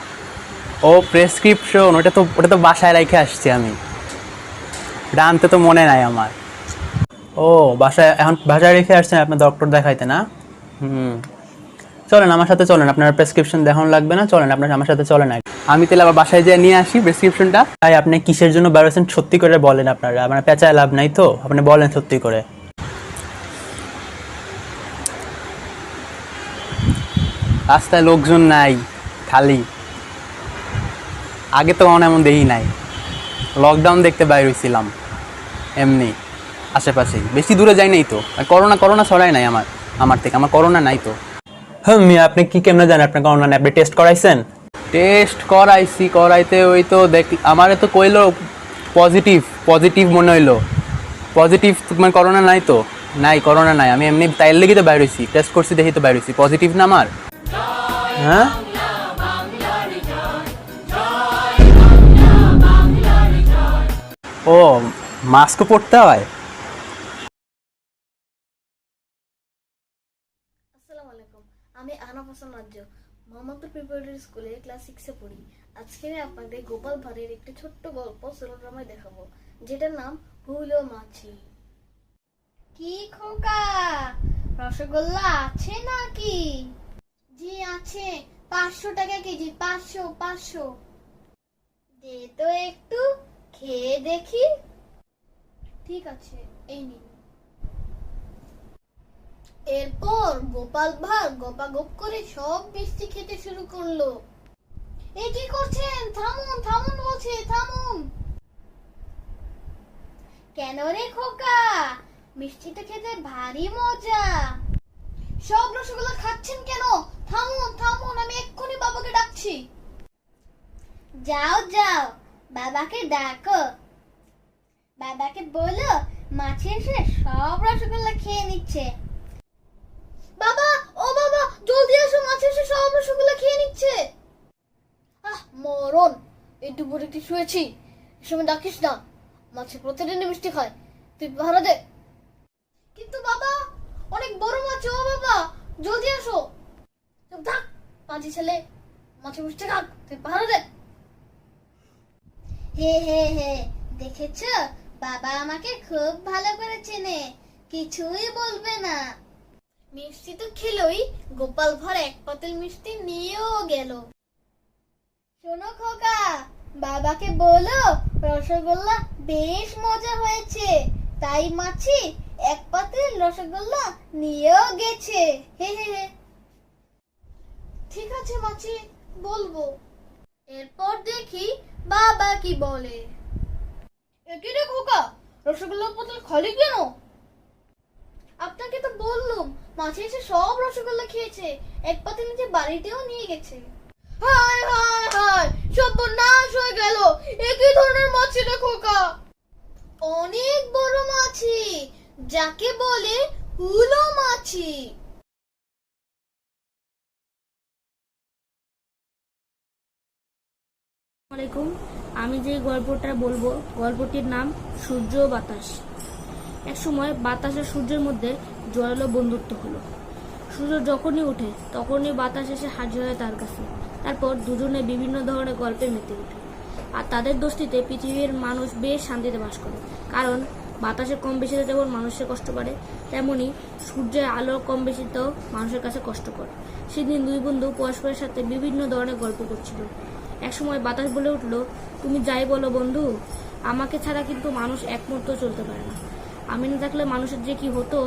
ও প্রেসক্রিপশন, ওটা তো বাসায় রেখে আসছি আমি, এটা আনতে তো মনে নাই আমার। ও এখন বাসায় রেখে আসছেন আপনার ডক্টর দেখাইতে না? চলেন আমার সাথে চলেন, আপনার প্রেসক্রিপশন দেখানো লাগবে না, চলেন আপনার আমার সাথে চলেন। আমি তাহলে আবার বাসায় যেয়ে নিয়ে আসি প্রেসক্রিপশনটা। তাই আপনি কিসের জন্য বেরোচ্ছেন সত্যি করে বলেন, আপনারা মানে পেঁচায় লাভ নাই তো, আপনি বলেন সত্যি করে। রাস্তায় লোকজন নাই, খালি। আগে তো এমন দেখি নাই, লকডাউন দেখতে বাইরে হয়েছিলাম এমনি আশেপাশেই, বেশি দূরে যাই নাই তো। করোনা ছড়াই নাই আমার থেকে, আমার করোনা নাই তো। মিয়া আপনি কি কেমনে জানেন আপনার করোনা নাই? আপনি টেস্ট করাইছেন? টেস্ট করাইতে ওই তো আমারে তো কইলো পজিটিভ মনে হইলো, পজিটিভ মানে করোনা নাই তো। নাই করোনা নাই, আমি এমনি তাইর লেগে তো বাইরে হয়েছি, টেস্ট করছি দেখি তো বাইরে হয়েছি, পজিটিভ না আমার। হ্যাঁ ও মাস্ক পরতে হয়। আসসালামু আলাইকুম, আমি আহনাফ হাসান রাজ্য মোহাম্মদপুর প্রিপারেটরি স্কুলে ক্লাস 6-এ পড়ি। আজকে আমি আপনাদের গোপাল ভাঁড়ের একটি ছোট্ট গল্প শ্রোতাময় দেখাবো, যেটার নাম হুল ও মাছি। কি খোকা, রসগোল্লা আছে নাকি? জি আছে, 500 টাকা কেজি। 500 দে তো একটু খেয়ে দেখি। ঠিক আছে, এই নিন। এরপর গোপাল ভাঁড় গপাগপ করে সব মিষ্টি খেতে শুরু করলো। এ কি করছেন? থামুন বলছে, থামুন। কেন রে খোকা, মিষ্টিটা খেতে ভারী মজা। সব রসগোল্লা খাচ্ছেন কেন? থামুন, আমি এক্ষুনি বাবাকে ডাকছি। যাও বাবাকে ডাকো, বাবাকে বলো মাছি এসে সব রসগোল্লা খেয়ে নিচ্ছে। বাবা, ও বাবা, জলদি আসো, মাছি এসে সব রসগোল্লা খেয়ে নিচ্ছে। মরণ, এই দুপুরে কি শুয়েছি, এ সময় ডাকিস না, মাছি প্রতিদিনই মিষ্টি খায়, তুই পাহারা দে। কিন্তু বাবা, অনেক বড় মাছ। ও বাবা, জলদি আসো। থাক, মাছি ছেলে, মাছি মিষ্টি খাক, তুই পাহারা দে। হে, দেখেছ, বাবা আমাকে খুব ভালো করে চেনে, কিছুই বলবে না। মিষ্টি তো খেলোই, গোপাল ভাঁড় এক পাতিল মিষ্টি নিয়েও গেল। শোনো খোকা, বাবাকে বলো রসগোল্লা বেশ মজা হয়েছে, তাই মাছি এক পাতিল রসগোল্লা নিয়েও গেছে। হে হে হে। ঠিক আছে মাছি, বলবো। এরপর দেখি বাবা কি বলে। একে রে খোকা, রসগোল্লার বোতল খালি কেন? আপনাকে তো বললুম, মাছি এসে সব রসগোল্লা খেয়েছে, এক পাতিল নিচে বাড়িতেও নিয়ে গেছে। হায় হায় হায়, সর্বনাশ হয়ে গেল। একই ধরনের মাছি রে খোকা, অনেক বড় মাছি, যাকে বলে হুলো মাছি। আসসালামাইকুম। আমি যে গল্পটা বলবো, গল্পটির নাম সূর্য ও বাতাস। এক সময় বাতাস আর সূর্যের মধ্যে জোরালো বন্ধুত্ব হলো। সূর্য যখনই ওঠে তখনই বাতাস এসে হাজির হয় তার কাছে। তারপর দুজনে বিভিন্ন ধরনের গল্পে মেতে ওঠে। আর তাদের দোস্তিতে পৃথিবীর মানুষ বেশ শান্তিতে বাস করে, কারণ বাতাসের কম বেশিতে যেমন মানুষের কষ্ট পারে, তেমনি সূর্যের আলো কম বেশিতেও মানুষের কাছে কষ্টকর। সেদিন দুই বন্ধু পরস্পরের সাথে বিভিন্ন ধরনের গল্প করছিল। একসময় বাতাস বলে উঠল, তুমি যাই বলো বন্ধু, আমাকে ছাড়া কিন্তু মানুষ এক মুহূর্ত চলতে পারে না। আমি না থাকলে মানুষের যে কি হতো,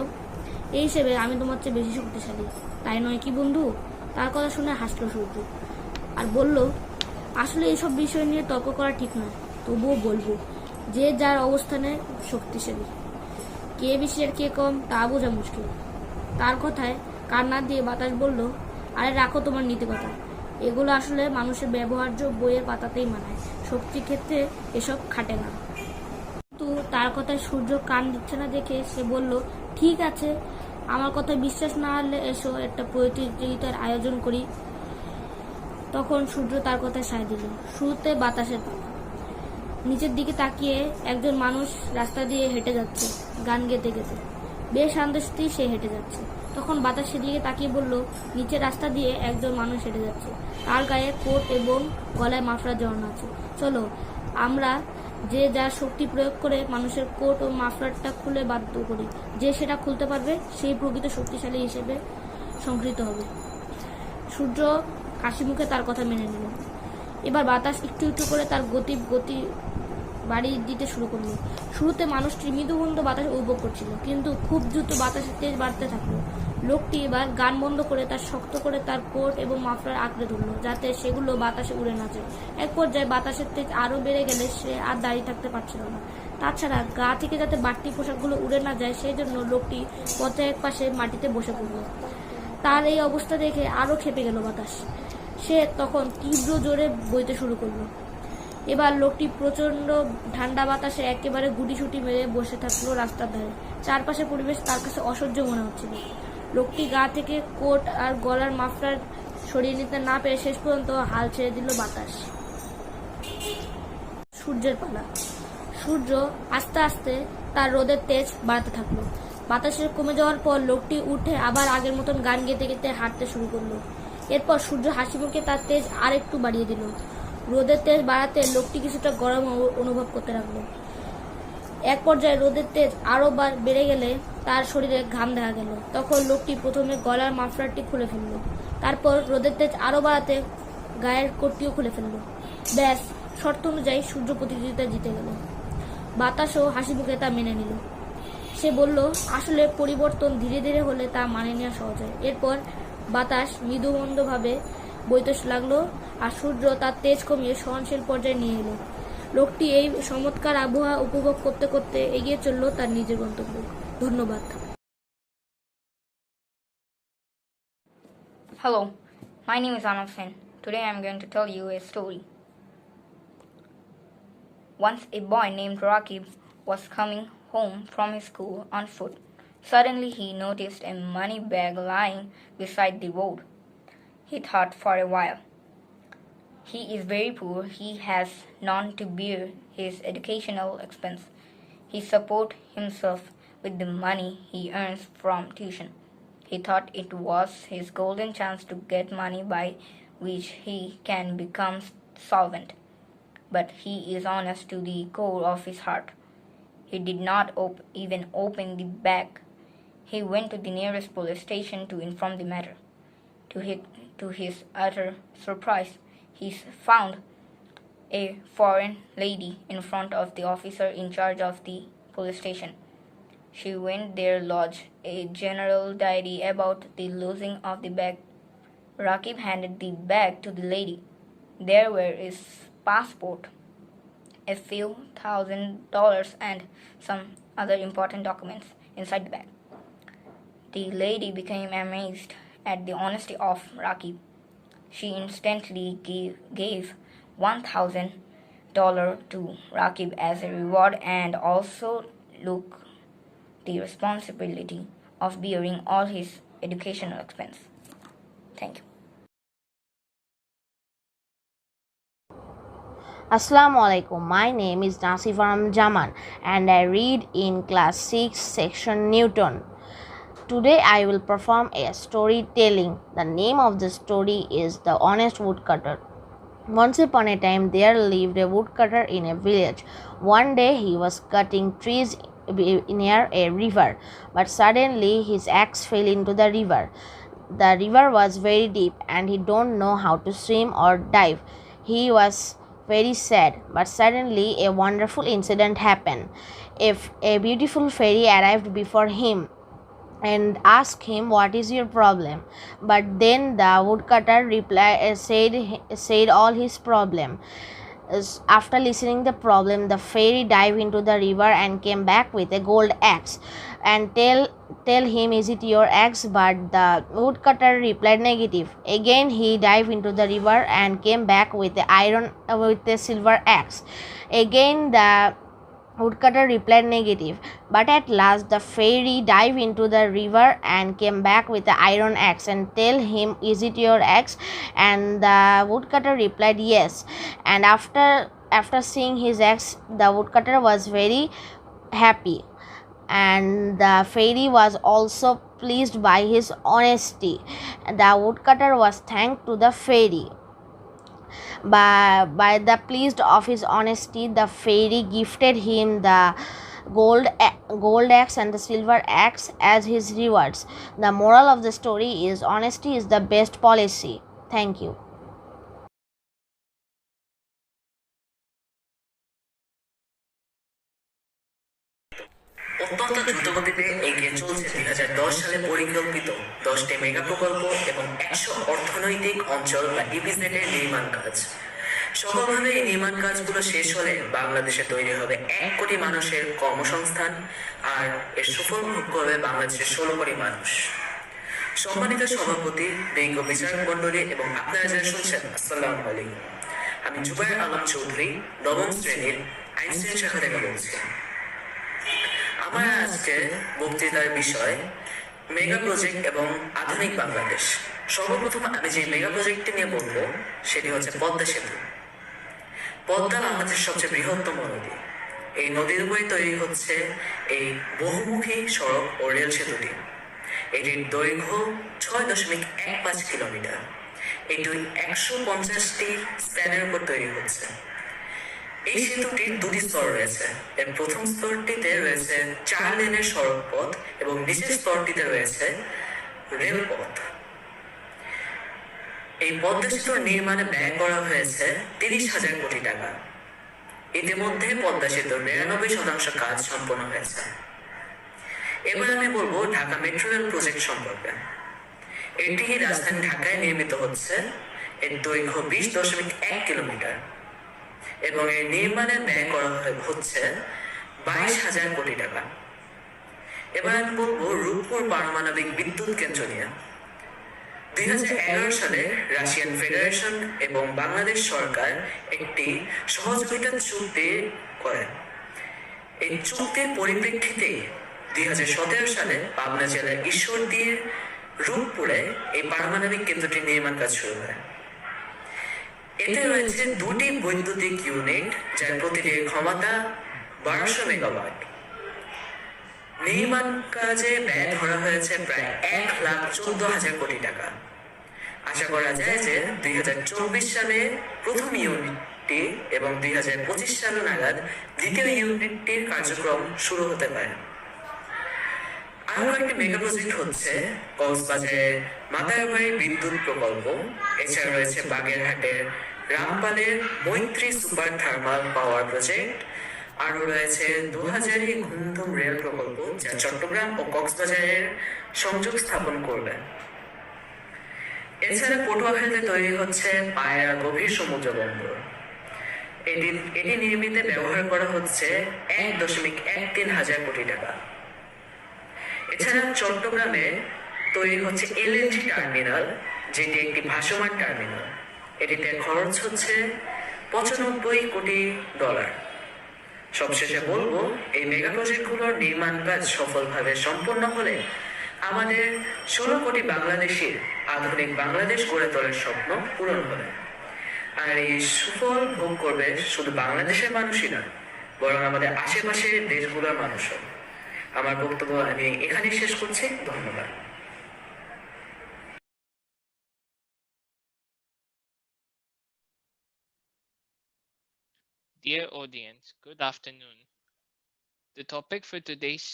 এই হিসেবে আমি তোমার চেয়ে বেশি শক্তিশালী, তাই নয় কি বন্ধু? তার কথা শুনে হাসলো সূর্য আর বলল, আসলে এইসব বিষয় নিয়ে তর্ক করা ঠিক নয়, তবুও বলবো, যে যার অবস্থানে শক্তিশালী, কে বেশি আর কে কম তা বোঝা মুশকিল। তার কথায় কান না দিয়ে বাতাস বলল, আরে রাখো তোমার নীতি কথা, এগুলো আসলে মানুষের ব্যবহার্য বইয়ের পাতাতেই মানায়, শক্তির ক্ষেত্রে এসব খাটে না। কিন্তু তার কথায় সূর্য কান দিচ্ছে না দেখে সে বলল, ঠিক আছে, আমার কথা বিশ্বাস না হলে এসো একটা প্রতিযোগিতার আয়োজন করি। তখন সূর্য তার কথায় সায় দিল। শুরুতে বাতাসের পালা। নিচের দিকে তাকিয়ে একজন মানুষ রাস্তা দিয়ে হেঁটে যাচ্ছে, গান গেতে গেতে। বেশ আনন্দেই সে হেঁটে যাচ্ছে। তখন বাতাস সেদিকে তাকিয়ে বলল, নিচের রাস্তা দিয়ে একজন মানুষ হেঁটে যাচ্ছে, তার গায়ে কোট এবং গলায় মাফলার জড়ানো আছে। চলো আমরা যে যার শক্তি প্রয়োগ করে মানুষের কোট ও মাফলারটা খুলে বাধ্য করি। যে সেটা খুলতে পারবে সেই প্রকৃত শক্তিশালী হিসেবে সংকৃত হবে। সূর্য হাসি মুখে তার কথা মেনে নিল। এবার বাতাস একটু একটু করে তার গতি বাড়িয়ে দিতে শুরু করলো। শুরুতে মানুষটি মৃদুমন্দ বাতাস উপভোগ করছিল, কিন্তু খুব দ্রুত বাতাসের তেজ বাড়তে থাকলো। লোকটি এবার গান বন্ধ করে তার শক্ত করে তার কোট এবং মাফলার আঁকড়ে ধরলো, যাতে সেগুলো বাতাসে উড়ে না যায়। এক পর্যায়ে বাতাসের তেজ আরো বেড়ে গেলে সে আর দাঁড়িয়ে থাকতে পারছিল না। তাছাড়া গা থেকে যাতে বাড়তি পোশাকগুলো উড়ে না যায়, সেই জন্য লোকটি পথের এক পাশে মাটিতে বসে পড়ল। তার এই অবস্থা দেখে আরো খেপে গেল বাতাস। সে তখন তীব্র জোরে বইতে শুরু করলো। এবার লোকটি প্রচন্ড ঠান্ডা বাতাসে একেবারে গুটিসুটি মেরে বসে থাকলো রাস্তার ধারে। চারপাশের পরিবেশ তার কাছে অসহ্য মনে হচ্ছিল। লোকটি গা থেকে কোট আর গলার মাফলার সরিয়ে নিতে না পেরে শেষ পর্যন্ত হাল ছেড়ে দিল বাতাস। সূর্যের পালা। সূর্য আস্তে আস্তে তার রোদের তেজ বাড়াতে থাকলো। বাতাসের কমে যাওয়ার পর লোকটি উঠে আবার আগের মতন গান গেতে গেতে হাঁটতে শুরু করলো। এরপর সূর্য হাসি মুখে তার তেজ আর একটু বাড়িয়ে দিল। রোদের তেজ বাড়াতে লোকটি কিছুটা গরম অনুভব করতে লাগলো। এক পর্যায়ে রোদের তেজ আরো বেড়ে গেলে তার শরীরে ঘাম দেখা গেল। তখন লোকটি প্রথমে গলার মাফলারটি খুলে ফেললো। তারপর রোদের তেজ আরো বাড়াতে গায়ের কোটটিও খুলে ফেললো। ব্যাস, শর্ত অনুযায়ী সূর্য প্রতিযোগিতা জিতে গেল। বাতাসও হাসি মুখে তা মেনে নিল। সে বলল, আসলে পরিবর্তন ধীরে ধীরে হলে তা মানিয়ে নেওয়া সহজ হয়। এরপর বাতাস মৃদুমন্দভাবে বইতে লাগলো আর সূর্য তার তেজ কমিয়ে সহনশীল পর্যায়ে নিয়ে এলো। লোকটি এই চমৎকার আবহাওয়া উপভোগ করতে করতে এগিয়ে চলল তার নিজের গন্তব্যে। ধন্যবাদ। Hello, my name is Anafin. Today I am going to tell you a story. Once a boy named Rakib was coming home from his school on foot. Suddenly he noticed a money bag lying beside the road. He thought for a while. He is very poor. He has none to bear his educational expense. He supports himself with the money he earns from tuition. He thought it was his golden chance to get money by which he can become solvent. But he is honest to the core of his heart. He did not even open the bag. He went to the nearest police station to inform the matter. To his utter surprise, he found a foreign lady in front of the officer in charge of the police station. She went there lodged a general diary about the losing of the bag. Rakib handed the bag to the lady. There were his passport, a few $1,000, and some other important documents inside the bag. The lady became amazed at the honesty of Rakib. She instantly gave $1,000 to Rakib as a reward and also took the responsibility of bearing all his educational expense. Thank you. Assalamu alaikum. My name is Nasifaram Jaman and I read in class 6 section Newton. Today I will perform a storytelling. The name of the story is The Honest Woodcutter. Once upon a time there lived a woodcutter in a village. One day he was cutting trees near a river, but suddenly his axe fell into the river. The river was very deep and he don't know how to swim or dive. He was very sad, but suddenly a wonderful incident happened. If a beautiful fairy arrived before him and asked him, "What is your problem?" But then the woodcutter said all his problem. After listening the problem, the fairy dived into the river and came back with a gold axe and tell him, "Is it your axe?" But the woodcutter replied negative. Again he dived into the river and came back with a silver axe. Again the woodcutter replied negative. But at last the fairy dived into the river and came back with the iron axe and tell him, "Is it your axe?" And the woodcutter replied yes. And after seeing his axe, the woodcutter was very happy, and the fairy was also pleased by his honesty. The woodcutter was thanked to the fairy. By the pleased of his honesty, the fairy gifted him the gold axe and the silver axe as his rewards. The moral of the story is honesty is the best policy. Thank you. অত্যন্ত দ্রুতগতিতে এগিয়ে চলছে 2010 সালে পরিকল্পিত 10টি mega প্রকল্প এবং 100 অর্থনৈতিক অঞ্চল বা ইপিজেডের নির্মাণ কাজ। সফলভাবে এই নির্মাণ কাজগুলো শেষ হলে বাংলাদেশে তৈরি হবে 1 কোটি মানুষের কর্মসংস্থান, আর এর সুফল ভোগ করবে বাংলাদেশের 16 কোটি মানুষ। সম্মানিত সভাপতি, বিজ্ঞ বিচারক মণ্ডলী এবং আপনারা যারা শুনছেন, আসসালামু আলাইকুম। আমি জুবায়ের আলম চৌধুরী, নবম শ্রেণীর আইন শ্রেণী শাখা থেকে বলছি। আমার আজকে বক্তৃতার বিষয় মেগা প্রজেক্ট এবং আধুনিক বাংলাদেশ। সর্বপ্রথম আমি যে মেগা প্রজেক্টটি নিয়ে বলবো সেটি হচ্ছে পদ্মা সেতু। পদ্মা বাংলাদেশের সবচেয়ে বৃহত্তম নদী। এই নদীর উপরে তৈরি হচ্ছে এই বহুমুখী সড়ক ও রেল সেতুটি। এটির দৈর্ঘ্য 6.15 কিলোমিটার। এটি 150টি স্প্যানের উপর তৈরি হচ্ছে। এই সেতুটির দুটি স্তর রয়েছে। এর প্রথম স্তরটিতে রয়েছে 4 লেনের সড়ক পথ এবং নিচের স্তরটিতে রয়েছে রেলপথ। এই পদ্মা সেতুর নির্মাণে ব্যয় করা হয়েছে 30,000 কোটি টাকা। ইতিমধ্যে পদ্মা সেতুর 92% কাজ সম্পন্ন হয়েছে। এবার আমি বলবো ঢাকা মেট্রো রেল প্রজেক্ট সম্পর্কে। এটি রাজধানী ঢাকায় নির্মিত হচ্ছে। এর দৈর্ঘ্য 20.1 কিলোমিটার এবং এর নির্মাণে ব্যয় করা হচ্ছে 22,000 কোটি টাকা। এবার আমি বলবো রূপপুর পারমাণবিক বিদ্যুৎ কেন্দ্র নিয়ে। 2011 সালে রাশিয়ান ফেডারেশন এবং বাংলাদেশ সরকার একটি সহযোগিতা চুক্তি করেন। এই চুক্তির পরিপ্রেক্ষিতে 2017 সালে পাবনা জেলার ঈশ্বরদীর রূপপুরে এই পারমাণবিক কেন্দ্রটি নির্মাণ কাজ শুরু হয়। এতে রয়েছে 2টি বৈদ্যুতিক ইউনিট, যার প্রতিটির ক্ষমতা 1200 মেগাওয়াট। নির্মাণ কাজে ব্যয় ধরা হয়েছে প্রায় 1,14,000 কোটি টাকা। আশা করা যায় যে 2024 সালে প্রথম ইউনিটটি এবং 2025 সাল নাগাদ দ্বিতীয় ইউনিটটির কার্যক্রম শুরু হতে পারে। আরো কয়েকটি মেগা প্রজেক্ট হচ্ছে কক্সবাজারের মাতারবাড়ি বিদ্যুৎ প্রকল্প, এছাড়া রয়েছে বাগেরহাটের রামপালের মৈত্রী সুপার থার্মাল পাওয়ার প্রজেক্ট, আরও রয়েছে 2000 ঘুমধুম রেল প্রকল্প যা চট্টগ্রাম ও কক্সবাজারের সংযোগ স্থাপন করবে। এছাড়া পটুয়াখালীতে তৈরি হচ্ছে পায়রা গভীর সমুদ্র বন্দর। এটি নির্মিতে ব্যবহার করা হচ্ছে 1.13 হাজার কোটি টাকা। এছাড়া চট্টগ্রামে তৈরি হচ্ছে এলএনজি টার্মিনাল, যেটি একটি ভাসমান টার্মিনাল। এটিতে খরচ হচ্ছে $95 কোটি। সবশেষে বলবো, এই মেগা প্রজেক্টগুলোর নির্মাণ কাজ সফলভাবে সম্পন্ন হলে আমাদের 16 কোটি বাংলাদেশির আধুনিক বাংলাদেশ গড়ে তোলার স্বপ্ন পূরণ হবে। আর এই সুফল ভোগ করবে শুধু বাংলাদেশের মানুষই নয়, বরং আমাদের আশেপাশের দেশগুলোর মানুষও। আমার বক্তব্য আমি এখানেই শেষ করছি। ধন্যবাদ। Dear audience, good afternoon. The topic for today's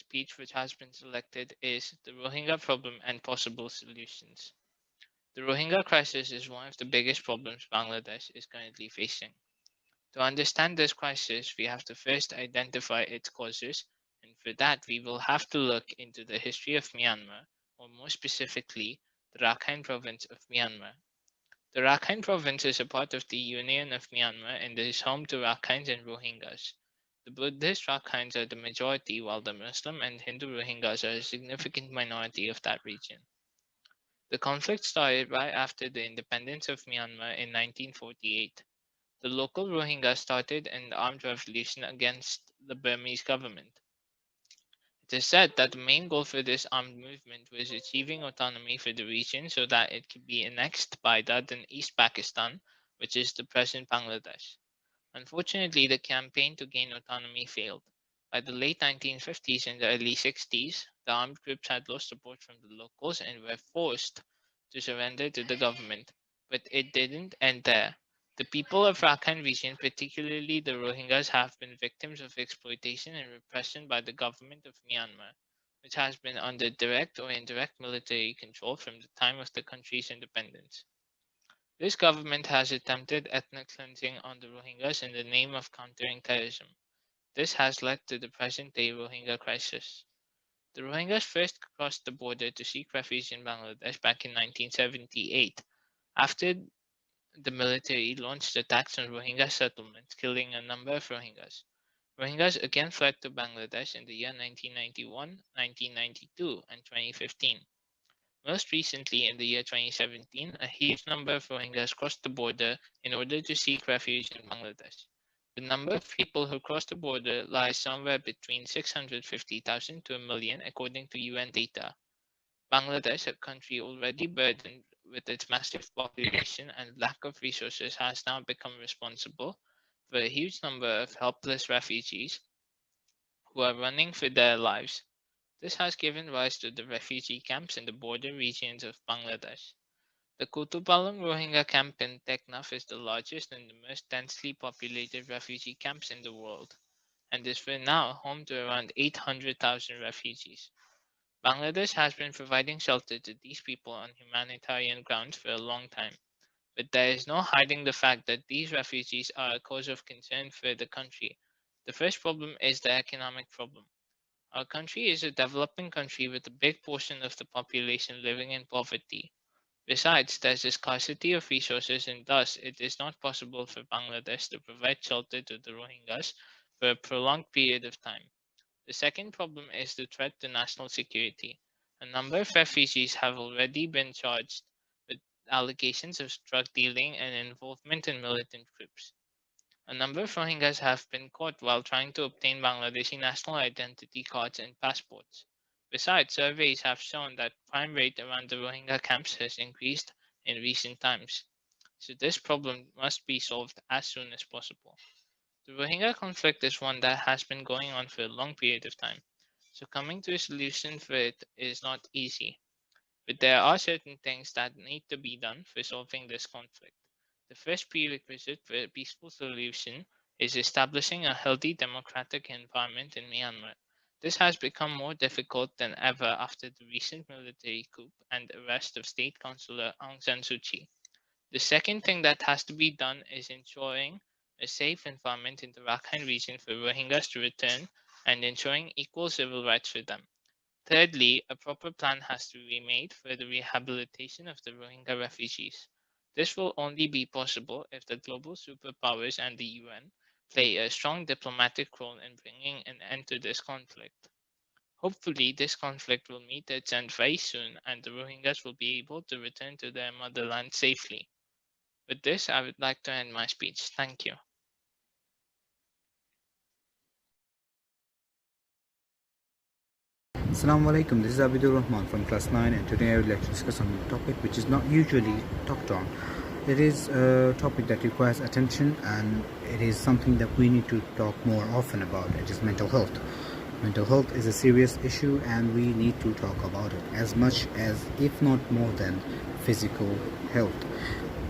speech, which has been selected, is the Rohingya problem and possible solutions. The Rohingya crisis is one of the biggest problems Bangladesh is currently facing. To understand this crisis, we have to first identify its causes, and for that, we will have to look into the history of Myanmar, or more specifically, the Rakhine province of Myanmar. The Rakhine province is a part of the Union of Myanmar and is home to Rakhines and Rohingyas. The Buddhist Rakhines are the majority, while the Muslim and Hindu Rohingyas are a significant minority of that region. The conflict started right after the independence of Myanmar in 1948. The local Rohingyas started an armed revolution against the Burmese government. It is said that the main goal for this armed movement was achieving autonomy for the region so that it could be annexed by then East Pakistan, which is the present Bangladesh. Unfortunately, the campaign to gain autonomy failed. By the late 1950s and the early 60s, the armed groups had lost support from the locals and were forced to surrender to the government. But it didn't end there. The people of Rakhine region, particularly the Rohingyas, have been victims of exploitation and repression by the government of Myanmar, which has been under direct or indirect military control from the time of the country's independence. This government has attempted ethnic cleansing on the Rohingyas in the name of countering terrorism. This has led to the present-day Rohingya crisis. The Rohingyas first crossed the border to seek refuge in Bangladesh back in 1978, after the military launched attacks on Rohingya settlements, killing a number of Rohingyas. Rohingyas again fled to Bangladesh in the year 1991, 1992, and 2015. Most recently, in the year 2017, a huge number of Rohingyas crossed the border in order to seek refuge in Bangladesh. The number of people who crossed the border lies somewhere between 650,000 to a million, according to UN data. Bangladesh, a country already burdened with its massive population and lack of resources, has now become responsible for a huge number of helpless refugees who are running for their lives. This has given rise to the refugee camps in the border regions of Bangladesh. The Kutupalong Rohingya camp in Teknaf is the largest and the most densely populated refugee camps in the world, and is for now home to around 800,000 refugees. Bangladesh has been providing shelter to these people on humanitarian grounds for a long time, but there is no hiding the fact that these refugees are a cause of concern for the country. The first problem is the economic problem. Our country is a developing country with a big portion of the population living in poverty. Besides, there's a scarcity of resources, and thus it is not possible for Bangladesh to provide shelter to the Rohingyas for a prolonged period of time. The second problem is the threat to national security. A number of refugees have already been charged with allegations of drug dealing and involvement in militant groups. A number of Rohingyas have been caught while trying to obtain Bangladeshi national identity cards and passports. Besides, surveys have shown that crime rate around the Rohingya camps has increased in recent times. So this problem must be solved as soon as possible. The Rohingya conflict is one that has been going on for a long period of time, so coming to a solution for it is not easy. But there are certain things that need to be done for solving this conflict. The first prerequisite for a peaceful solution is establishing a healthy democratic environment in Myanmar. This has become more difficult than ever after the recent military coup and arrest of State Councillor Aung San Suu Kyi. The second thing that has to be done is ensuring a safe environment in the Rakhine region for Rohingyas to return and ensuring equal civil rights for them. Thirdly, a proper plan has to be made for the rehabilitation of the Rohingya refugees. This will only be possible if the global superpowers and the UN play a strong diplomatic role in bringing an end to this conflict. Hopefully, this conflict will meet its end very soon and the Rohingyas will be able to return to their motherland safely. With this, I would like to end my speech. Thank you. Assalamu alaikum, this is Abidul Rahman from class 9 and today I would like to discuss on a topic which is not usually talked on. It is a topic that requires attention and it is something that we need to talk more often about. It is mental health. Mental health is a serious issue and we need to talk about it as much as, if not more than, physical health.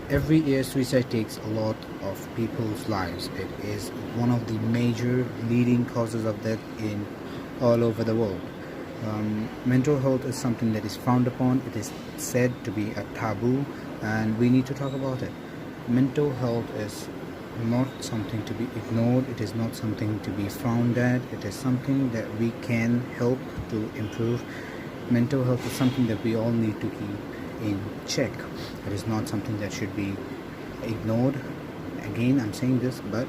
Every year suicide takes a lot of people's lives. It is one of the major leading causes of death in all over the world. Mental health is something that is frowned upon. It is said to be a taboo and we need to talk about it. Mental health is not something to be ignored. It is not something to be frowned at. It is something that we can help to improve. Mental health is something that we all need to keep in check. It is not something that should be ignored. Again, I'm saying this, but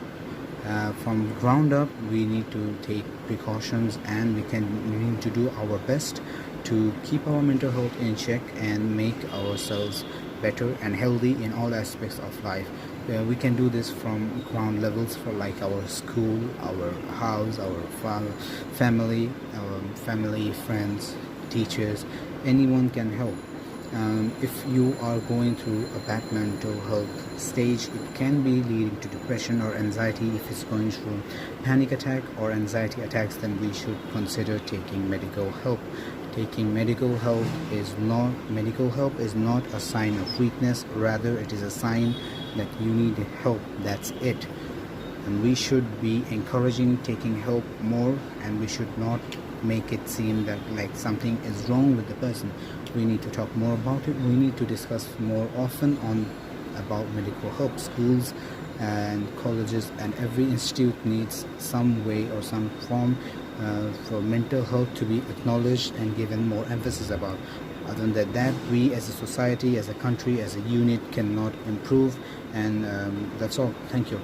from ground up we need to take precautions and we need to do our best to keep our mental health in check and make ourselves better and healthy in all aspects of life. We can do this from ground levels, for like our school, our house, our family, friends, teachers. Anyone can help. If you are going through a bad mental health stage, it can be leading to depression or anxiety. If it's going through panic attack or anxiety attacks, then we should consider taking medical help. Taking medical help is not a sign of weakness, rather it is a sign that you need help. That's it. And we should be encouraging taking help more, and we should not make it seem that like something is wrong with the person. We need to talk more about it. We need to discuss more often about medical help. Schools and colleges and every institute needs some way or some form for mental health to be acknowledged and given more emphasis about. Other than that, we as a society, as a country, as a unit cannot improve, and that's all. Thank you.